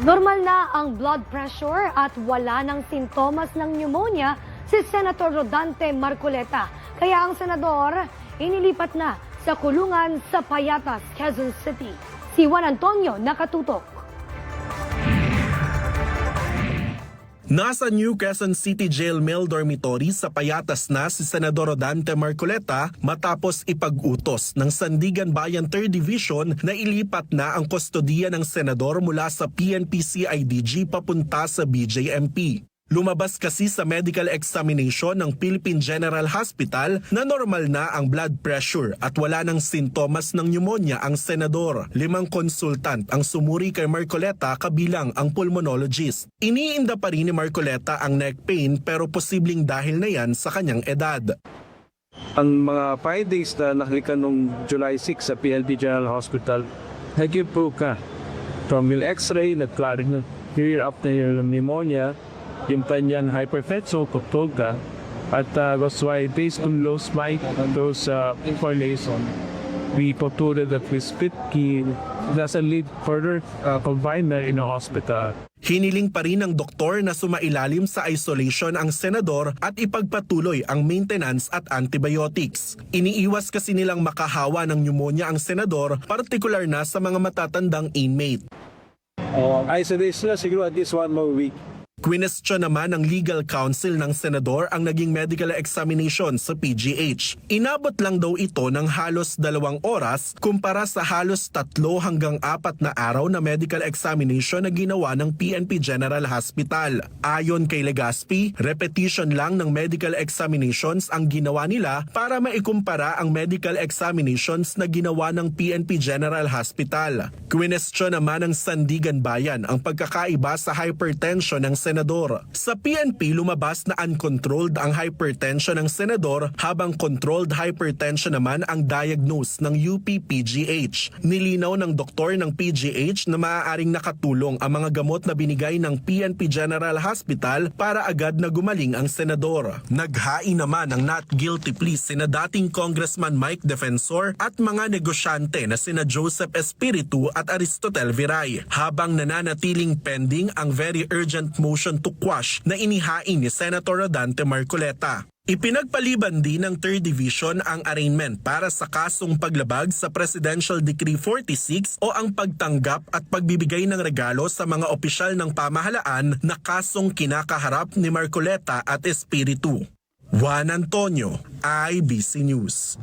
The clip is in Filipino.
Normal na ang blood pressure at wala ng sintomas ng pneumonia si Senator Rodante Marcoleta. Kaya ang senador inilipat na sa kulungan sa Payatas, Quezon City. Si Juan Antonio nakatutok. Nasa New Quezon City Jail Male Dormitory sa Payatas na si Senador Rodante Marcoleta matapos ipag-utos ng Sandigan Bayan 3rd Division na ilipat na ang kustodiya ng senador mula sa PNP-CIDG papunta sa BJMP. Lumabas kasi sa medical examination ng Philippine General Hospital na normal na ang blood pressure at wala ng sintomas ng pneumonia ang senador. 5 konsultant ang sumuri kay Marcoleta kabilang ang pulmonologist. Iniinda pa rin ni Marcoleta ang neck pain pero posibleng dahil na yan sa kanyang edad. Ang mga findings na nakita nung July 6 sa PNP General Hospital, nag-improve ka. From yung x-ray, nag-claric na clear up na yung pneumonia, yung kanyang hypertension, controlled ka. At that's why based on those information, we concluded that we split key doesn't lead further confinement in a hospital. Hiniling pa rin ng doktor na sumailalim sa isolation ang senador at ipagpatuloy ang maintenance at antibiotics. Iniiwas kasi nilang makahawa ng pneumonia ang senador, partikular na sa mga matatandang inmate. Isolation na siguro at least 1 more week. Kwinestyon naman ng legal counsel ng senador ang naging medical examination sa PGH. Inabot lang daw ito ng halos 2 oras kumpara sa halos 3 hanggang 4 na araw na medical examination na ginawa ng PNP General Hospital. Ayon kay Legaspi, repetition lang ng medical examinations ang ginawa nila para maikumpara ang medical examinations na ginawa ng PNP General Hospital. Kwinestyon naman ng Sandigan Bayan ang pagkakaiba sa hypertension ng senador. Sa PNP, lumabas na uncontrolled ang hypertension ng senador habang controlled hypertension naman ang diagnose ng UP-PGH. Nilinaw ng doktor ng PGH na maaaring nakatulong ang mga gamot na binigay ng PNP General Hospital para agad na gumaling ang senador. Naghain naman ng not guilty plea sina dating Congressman Mike Defensor at mga negosyante na sina Joseph Espiritu at Aristotel Viray, habang nananatiling pending ang very urgent motion to quash na inihain ni Senator Rodante Marcoleta. Ipinagpaliban din ng 3rd Division ang arraignment para sa kasong paglabag sa Presidential Decree 46 o ang pagtanggap at pagbibigay ng regalo sa mga opisyal ng pamahalaan na kasong kinakaharap ni Marcoleta at Espiritu. Juan Antonio, IBC News.